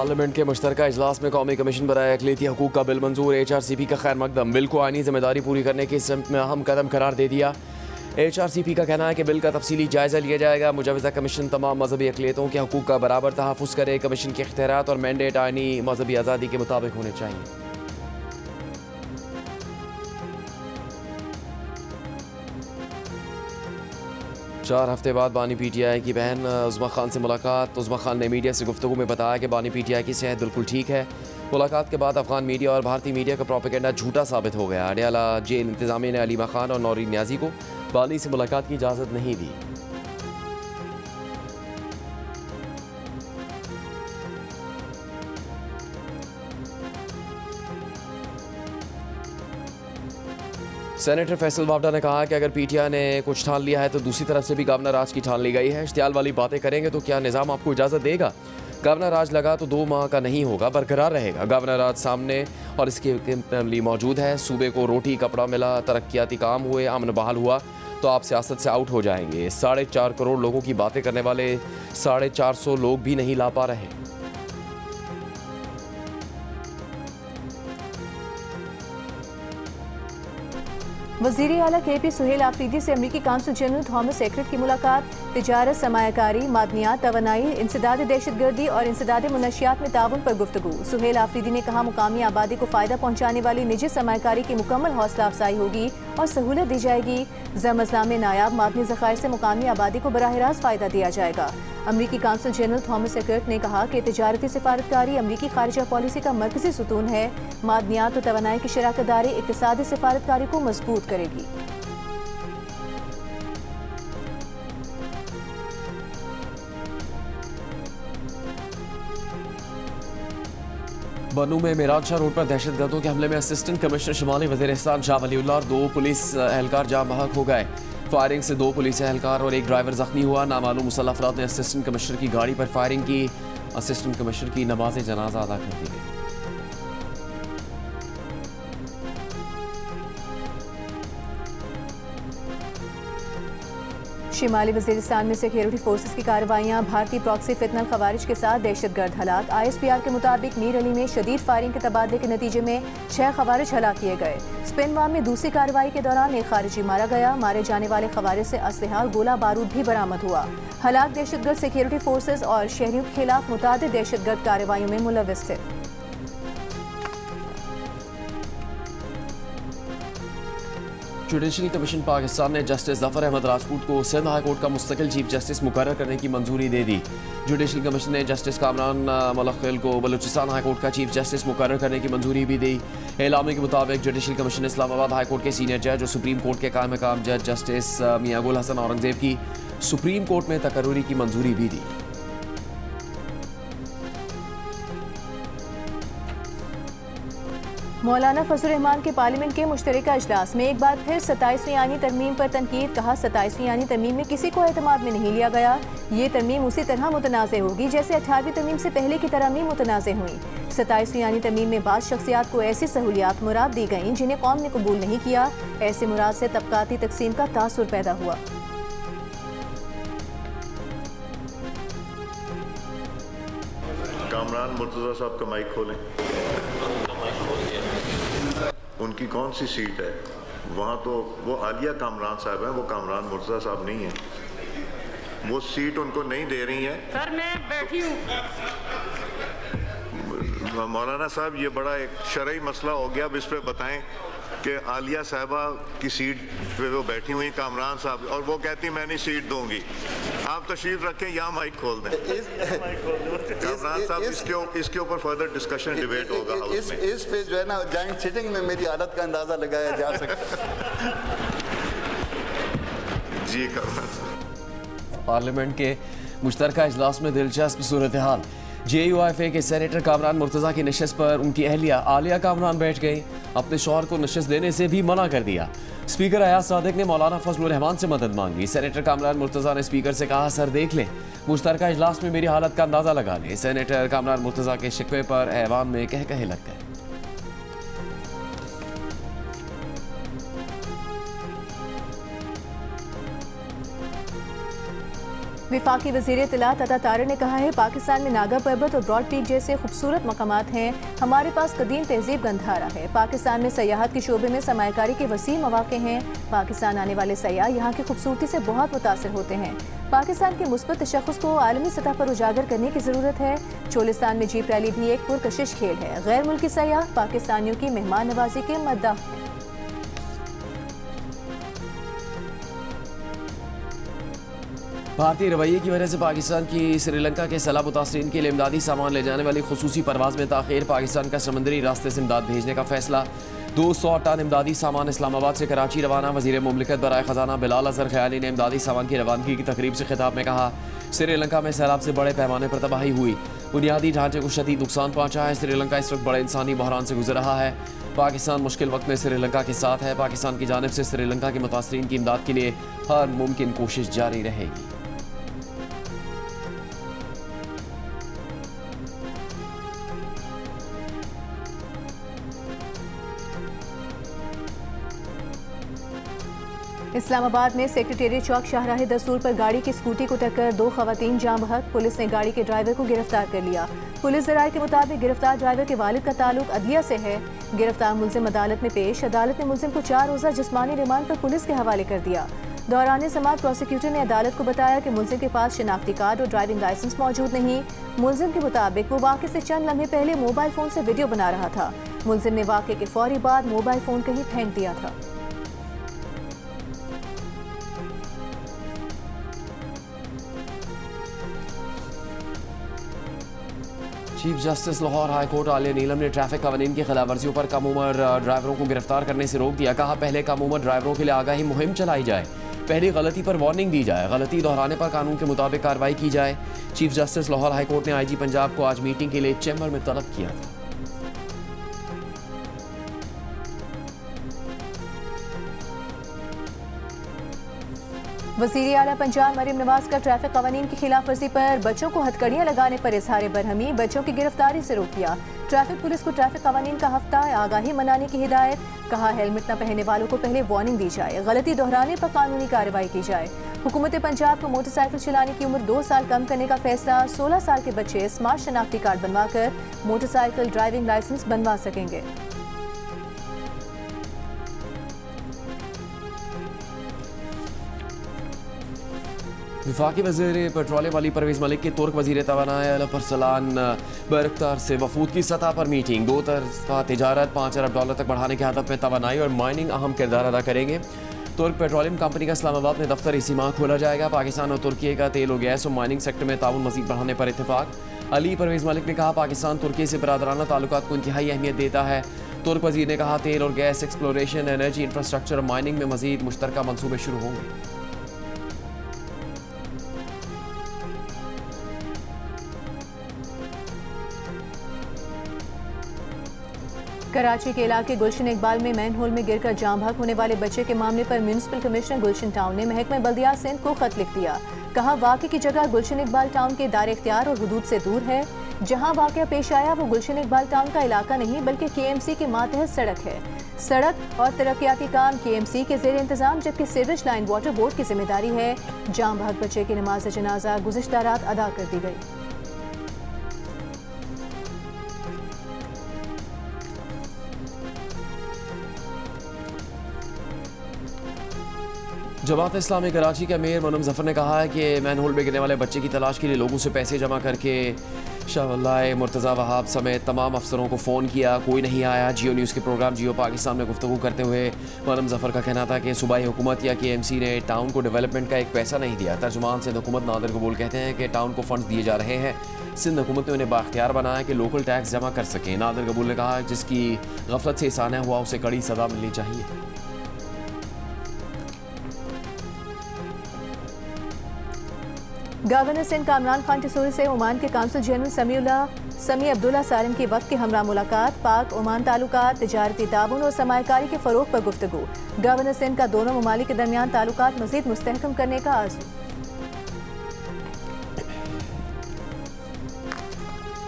Parliament के मुश्तरका इजलास में कौमी कमीशन बराए अक़लियती हकूक़ का बिल मंजूर। HRCP का खैर मकदम बिल को आईनी जिम्मेदारी पूरी करने की सिमत में अहम कदम करार दे दिया। HRCP का कहना है कि बिल का तफसीली जायज़ा लिया जाएगा। मुजवज़ा कमीशन तमाम मजहबी अक़लियतों के हकूक़ का बराबर तहफ़्फ़ुज़ करे। कमीशन के इख्तियारात और मैंडेट आईनी मजहबी आज़ादी के मुताबिक होने चाहिए। 4 हफ्ते बाद बानी PTI की बहन उज़्मा खान से मुलाकात। उज़्मा खान ने मीडिया से गुफ्तगू में बताया कि बानी PTI की सेहत बिल्कुल ठीक है। मुलाकात के बाद अफगान मीडिया और भारतीय मीडिया का प्रोपेगेंडा झूठा साबित हो गया। अडयाला जेल इंतजामिया ने अलीमा खान और नौरीन न्याजी को बानी से मुलाकात की इजाज़त नहीं दी। सेनेटर फैसल वावडा ने कहा कि अगर PTI ने कुछ ठान लिया है तो दूसरी तरफ से भी गवर्नर राज की ठान ली गई है। इश्तियाल वाली बातें करेंगे तो क्या निज़ाम आपको इजाज़त देगा? गवर्नर राज लगा तो 2 माह का नहीं होगा, बरकरार रहेगा। गवर्नर राज सामने और इसके मौजूद है। सूबे को रोटी कपड़ा मिला, तरक्याती काम हुए, अमन बहाल हुआ तो आप सियासत से आउट हो जाएंगे। 4.5 करोड़ लोगों की बातें करने वाले 450 लोग भी नहीं ला पा रहे। वज़ीर आला KP सुहेल आफरीदी से अमरीकी काउंसिल जनरल थॉमस एकरेट की मुलाकात। तिजारत, सरमायाकारी, मादनियात, तवानाई, इंसदाद दहशतगर्दी और इंसदाद मुनशियात में ताउन पर गुफ्तगू। सुहेल आफरीदी ने कहा मुकामी आबादी को फ़ायदा पहुँचाने वाली निजी सरमायाकारी की मुकम्मल हौसला अफजाई होगी और सहूलत दी जाएगी। ज़मज़ला में नायाब मादनी ज़खायर से मुकामी आबादी को बराह रास्त फ़ायदा दिया जाएगा। अमरीकी काउंसिल जनरल थॉमस एकरेट ने कहा कि तिजारती सिफारतकारी अमरीकी खारिजा पॉलिसी का मरकज़ी सुतून है। मादनियात और तवानाई की शराकत दारी इक़्तिसादी सिफारतकारी को मजबूत करेगी। बनू में मेराज शाह रोड पर दहशतगर्दों के हमले में असिस्टेंट कमिश्नर शुमाली वज़ीरिस्तान शाह वलीउल्लाह और 2 पुलिस एहलकार जाँ बहक हो गए। फायरिंग से 2 पुलिस एहलकार और 1 ड्राइवर जख्मी हुआ। नामालूम मुसल्लह अफराद ने असिस्टेंट कमिश्नर की गाड़ी पर फायरिंग की। असिस्टेंट कमिश्नर की नमाज जनाजा अदा कर दी गई। शिमाली वज़ीरिस्तान में सिक्योरिटी फोर्सेस की कार्रवाइयाँ। भारतीय प्रॉक्सी फितनल खवारिज के साथ दहशतगर्द हलाक। ISPR के मुताबिक मीर अली में शदीद फायरिंग के तबादले के नतीजे में 6 खवारिज हलाक किए गए। स्पिनवाम में दूसरी कार्रवाई के दौरान 1 खारिजी मारा गया। मारे जाने वाले खवारिज से असलहा और गोला बारूद भी बरामद हुआ। हलाक दहशतगर्द सिक्योरिटी फोर्सेस और शहरियों के खिलाफ मुतादिद दहशतगर्द कार्रवाइयों में मुलव्वस थे। जुडिशल कमीशन पाकिस्तान ने जस्टिस ज़फ़र अहमद राजपूत को सिंध हाई कोर्ट का मुस्तकिल चीफ जस्टिस मुकर्रर करने की मंजूरी दे दी। जुडिशल कमीशन ने जस्टिस कामरान मलख्खिल को बलूचिस्तान हाई कोर्ट का चीफ जस्टिस मुकर्रर करने की मंजूरी भी दी। एलामी के मुताबिक जुडिशल कमीशन ने इस्लामाबाद हाई कोर्ट के सीनियर जज और सुप्रीम कोर्ट के कायम मकाम जज जस्टिस मियां गुल हसन औरंगजेब की सुप्रीम कोर्ट में तकर्रुरी की मंजूरी भी दी। मौलाना फजल रहमान के पार्लियामेंट के मुश्तरका इजलास में एक बार फिर 27वीं आईनी तरमीम पर तनकीद। कहा 27वीं आईनी तरमीम में किसी को एतमाद में नहीं लिया गया। ये तरमीम उसी तरह मुतनाज़ होगी जैसे 18वीं तरमीम से पहले की तरमीम मुतनाज़ हुई। 27वीं आईनी तरमीम में बाज़ शख्सियात को ऐसी सहूलियात मुराद दी गईं जिन्हें कौम ने कबूल नहीं किया। ऐसे मुराद से तबकाती तकसीम का तासुर पैदा हुआ। कामरान मुर्तज़ा साहब का माइक खोलें। उनकी कौन सी सीट है? वहाँ तो वो आलिया कामरान साहब हैं, वो कामरान मुर्तज़ा साहब नहीं हैं। वो सीट उनको नहीं दे रही हैं। सर मैं बैठी हूँ। मौलाना साहब ये बड़ा एक शरई मसला हो गया। अब इस पर बताएं कि आलिया साहबा की सीट पे वो बैठी हुई कामरान साहब और वो कहती मैं नहीं सीट दूंगी। आप तशरीफ रखें, यहाँ माइक खोल दें। कामरान साहब इसके ऊपर फर्दर डिस्कशन डिबेट होगा हाउस में। इस पे जो है ना जॉइंट सिटिंग में मेरी हालत का अंदाजा लगाया जा सकता जी। कामरान साहब पार्लियामेंट के मुश्तरका इजलास में दिलचस्प सूरत हाल। JUIFA के सेनेटर कामरान मुर्तज़ा की नशस्त पर उनकी अहलिया आलिया कामरान बैठ गई। अपने शौहर को नशस्त देने से भी मना कर दिया। स्पीकर अयाज सादिक ने मौलाना फजल रहमान से मदद मांगी। सेनेटर कामरान मुर्तज़ा ने स्पीकर से कहा सर देख लें, मुश्तरका इजलास में मेरी हालत का अंदाज़ा लगा लें। सेनेटर कामरान मुर्तज़ा के शिकवे पर ऐवान में कह कहे लग गए। वफाकी वज़ीर इत्तलात अता तारड़ ने कहा है, पाकिस्तान में नागा पर्वत और ब्रॉड पीक जैसे खूबसूरत मकामात हैं। हमारे पास कदीम तहजीब गंधारा है। पाकिस्तान में सयाहत के शोबे में सरमायाकारी के वसी मौके हैं। पाकिस्तान आने वाले सयाह यहाँ की खूबसूरती से बहुत मुतासर होते हैं। पाकिस्तान के मुस्बत तशख्खुस को आलमी सतह पर उजागर करने की ज़रूरत है। चोलिस्तान में जीप रैली भी एक पुरकशिश खेल है। गैर मुल्की सयाह पाकिस्तानियों की मेहमान नवाजी के मद्दाह हैं। भारतीय रवैये की वजह से पाकिस्तान की श्रीलंका के सैलाब मुतासरीन के लिए इमदादी सामान ले जाने वाली खुसूसी परवाज़ में ताख़ीर। पाकिस्तान का समंदरी रास्ते से इमदाद भेजने का फैसला। 200 टन इमदादी सामान इस्लामाबाद से कराची रवाना। वज़ीर मुमलिकत बराए ख़जाना बिलाल अज़हर ख़याली ने इमदादी सामान की रवानगी की तकरीब से खिताब में कहा, श्रीलंका में सैलाब से बड़े पैमाने पर तबाही हुई, बुनियादी ढांचे को शदीद नुकसान पहुँचा है। श्रीलंका इस वक्त बड़े इंसानी बहरान से गुजर रहा है। पाकिस्तान मुश्किल वक्त में श्रीलंका के साथ है। पाकिस्तान की जानिब से श्रीलंका के मुतासरीन की इमदाद के लिए हर मुमकिन कोशिश जारी रहेगी। इस्लामाबाद में सेक्रेटेरिएट चौक शाहराह दस्तूर पर गाड़ी की स्कूटी को टक्कर, 2 खवातीन जाँ बहक। पुलिस ने गाड़ी के ड्राइवर को गिरफ्तार कर लिया। पुलिस ज़राए के मुताबिक गिरफ्तार ड्राइवर के वालिद का ताल्लुक अदलिया से है। गिरफ्तार मुलजिम अदालत में पेश। अदालत ने मुलजिम को 4 रोज़ा जिस्मानी रिमांड पर पुलिस के हवाले कर दिया। दौरान समाअत प्रोसिक्यूटर ने अदालत को बताया कि मुलजिम के पास शनाख्ती कार्ड और ड्राइविंग लाइसेंस मौजूद नहीं। मुलजिम के मुताबिक वो वाक़े से चंद लम्हे पहले मोबाइल फ़ोन से वीडियो बना रहा था। मुलजिम ने वाक़े के फौरी बाद मोबाइल फ़ोन कहीं फेंक दिया था। Chief justice Lahore high court Aliya Neelam ने ट्रैफिक कानून की खिलाफवर्जियों पर कम उम्र ड्राइवरों को गिरफ्तार करने से रोक दिया। कहा, पहले कम उम्र ड्राइवरों के लिए आगाही मुहिम चलाई जाए, पहली गलती पर वार्निंग दी जाए, गलती दोहराने पर कानून के मुताबिक कार्रवाई की जाए। Chief justice Lahore high court ने IG पंजाब को आज मीटिंग के लिए चैम्बर में तलब किया था। वज़ीर आला पंजाब मरीम नवाज का ट्रैफिक कानून की खिलाफ वर्जी पर बच्चों को हथकड़ियां लगाने पर इजहार बरहमी, बच्चों की गिरफ्तारी से रोक दिया। ट्रैफिक पुलिस को ट्रैफिक कानून का हफ्ता आगाही मनाने की हिदायत। कहा, हेलमेट न पहनने वालों को पहले वार्निंग दी जाए, गलती दोहराने पर कानूनी कार्रवाई की जाए। हुकूमत पंजाब को मोटरसाइकिल चलाने की उम्र 2 साल कम करने का फैसला। 16 साल के बच्चे स्मार्ट शनाख्ती कार्ड बनवा कर मोटरसाइकिल ड्राइविंग लाइसेंस बनवा सकेंगे। वफाकी वज़ीर पेट्रोलियम अली परवेज़ मलिक की तुर्क वज़ीर तवानाई अलपरसलान बरख्तार से वफूद की सतह पर मीटिंग। 2 तरफ़ा तिजारत $5 अरब तक बढ़ाने के हदफ में तवानाई और माइनिंग अहम किरदार अदा करेंगे। तुर्क पेट्रोलियम कंपनी का इस्लामाबाद में दफ्तर इसी माह खोला जाएगा। पाकिस्तान और तुर्की का तेल और गैस और माइनिंग सेक्टर में ताउन मज़ीद बढ़ाने पर इत्तेफाक। अली परवेज़ मलिक ने कहा, पाकिस्तान तुर्की से बरादराना ताल्लुकात को इंतहाई अहमियत देता है। तुर्क वज़ीर ने कहा, तेल और गैस एक्सप्लोरेशन, एनर्जी इंफ्रास्ट्रक्चर और माइनिंग में मज़ीद मुश्तरका मनसूबे शुरू होंगे। कराची के इलाके गुलशन इकबाल में मैन होल में गिरकर जाँ बहक होने वाले बच्चे के मामले पर म्यूनिसिपल कमिश्नर गुलशन टाउन ने महकमा बल्दियात सिंध को खत लिख दिया। कहा, वाक़े की जगह गुलशन इकबाल टाउन के दायरे इख्तियार और हुदूद से दूर है। जहां वाक़या पेश आया वो गुलशन इकबाल टाउन का इलाका नहीं बल्कि KMC के मातहत सड़क है। सड़क और तरक्याती काम KMC के ज़ेर इंतज़ाम, जबकि सीवरेज लाइन वाटर बोर्ड की जिम्मेदारी है। जाँ बहक बच्चे की नमाज जनाजा गुज़िश्ता रात अदा कर दी गई। जमात इस्लामी कराची के मेयर मनम जफर ने कहा है कि मैन होल में गिरने वाले बच्चे की तलाश के लिए लोगों से पैसे जमा करके शाह मुर्तज़ा वहाब समेत तमाम अफसरों को फ़ोन किया, कोई नहीं आया। जियो न्यूज़ के प्रोग्राम जियो पाकिस्तान में गुफ्तगू करते हुए मनम जफर का कहना था कि सूबाई हुकूमत या KMC ने टाउन को डेवलपमेंट का एक पैसा नहीं दिया। तर्जुमान सिंध हुकूमत नादिर कबूल कहते हैं कि टाउन को फंड्स दिए जा रहे हैं। सिंध हुकूमत ने उन्हें बाख्तियार बनाया कि लोकल टैक्स जमा कर सकें। नादिर कबूल ने कहा, जिसकी गफलत से साना हुआ उसे कड़ी सज़ा मिलनी चाहिए। गवर्नर सिंध कामरान खान टिसोरी से ओमान के काउंसिल जनरल समी अब्दुल्ला सारन की वक्त के हमरा मुलाकात। पाक ओमान ताल्लुकात, तिजारती ताउन और सरमायाकारी के फ़रोग पर गुफ्तगू। गवर्नर सिंध का दोनों ममालिक के दरमियान ताल्लुकात मज़ीद मुस्तहकम करने का आज़ू।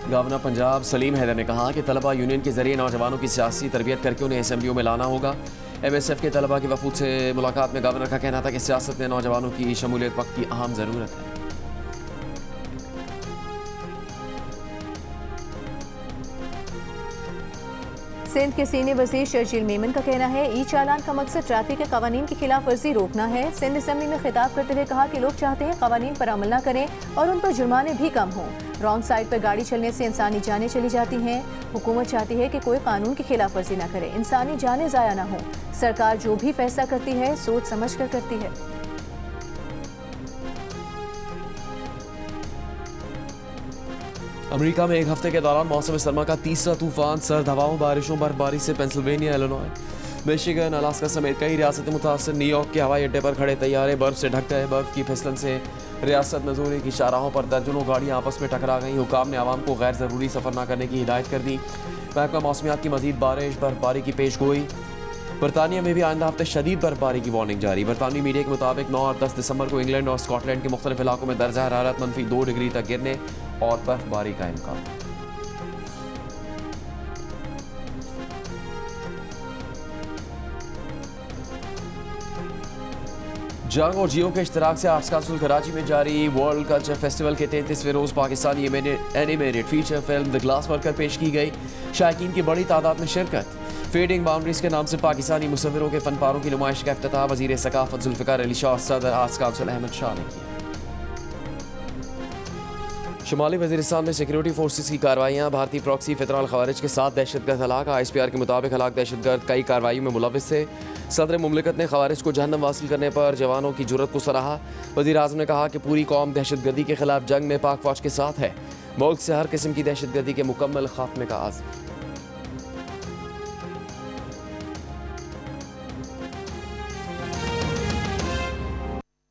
गवर्नर पंजाब सलीम हैदर ने कहा कि तलबा यूनियन के जरिए नौजवानों की सियासी तरबियत करके उन्हें असेंबलियों में लाना होगा। MSF के तलबा की वफूद से मुलाकात में गवर्नर का कहना था कि सियासत में नौजवानों की शमूलियत वक्त की अहम ज़रूरत है। सिंध के सीनियर वजीर शर्जील मेमन का कहना है ई चालान का मकसद ट्रैफिक के कवानीन की खिलाफ वर्जी रोकना है। सिंध असम्बली में खिताब करते हुए कहा कि लोग चाहते हैं कवानीन पर अमल न करें और उन पर जुर्माने भी कम हों। रॉन्ग साइड पर गाड़ी चलने से इंसानी जानें चली जाती हैं। हुकूमत चाहती है कि कोई कानून की खिलाफ वर्जी न करे, इंसानी जानें ज़ाया न हो। सरकार जो भी फैसला करती है सोच समझ कर करती है। अमेरिका में एक हफ्ते के दौरान मौसम सरमा का तीसरा तूफान सर्द हवाओं, बारिशों, बर्फबारी से पेंसिल्वेनिया, इलिनॉय, मिशिगन, अलास्का समेत कई रियासतें मुतासर। न्यूयॉर्क के हवाई अड्डे पर खड़े तैयारे बर्फ से ढक गए। बर्फ की फिसलन से रियासत मिज़ोरी की शाहराहों पर दर्जनों गाड़ियां आपस में टकरा गईं। हुकाम ने आवाम को गैर ज़रूरी सफ़र न करने की हिदायत कर दी। महकमा मौसमियात की मज़ीद बारिश, बर्फबारी की पेश गोई। बरतानिया में भी आइंदा हफ्ते शदीद बर्फबारी की वार्निंग जारी। बरतानवी मीडिया के मुताबिक 9 और 10 दिसंबर को इंग्लैंड और स्कॉटलैंड के मुख्तलिफ इलाकों में दर्जा हरारत -2 डिग्री तक गिरने और बर्फबारी का इम्कान। जंग और जियो के इश्तराक से आर्ट्स काउंसिल कराची में जारी वर्ल्ड कल्चर फेस्टिवल के 33वें रोज़ Pakistani animated feature film the glass worker पेश की गई। शायकीन की बड़ी तादाद में शिरकत। फेडिंग बाउंड्रीज के नाम से पाकिस्तानी मुसव्विरों के फनपारों की नुमाइश का इफ्तिताह वज़ीर सकाफत जुल्फ़िकार अली शाह सदर आर्ट्स काउंसिल अहमद शाह ने किया। शुमाली वज़ीरिस्तान में सिक्योरिटी फोर्सेस की कार्रवाइयाँ। भारतीय प्रॉक्सी फितराल खवारिज के 7 दहशतगर्द हलाक। ISPR के मुताबिक हलाक दहशतगर्द कई कार्रवाइयों में मुलविस थे। सदर मुमलिकत ने खवारिज को जहन्नम वासिल करने पर जवानों की जुर्रत को सराहा। वज़ीर आज़म ने कहा कि पूरी कौम दहशतगर्दी के खिलाफ जंग में पाक फौज के साथ है। मुल्क से हर किस्म की दहशतगर्दी के मुकम्मल खात्मे का आज़म।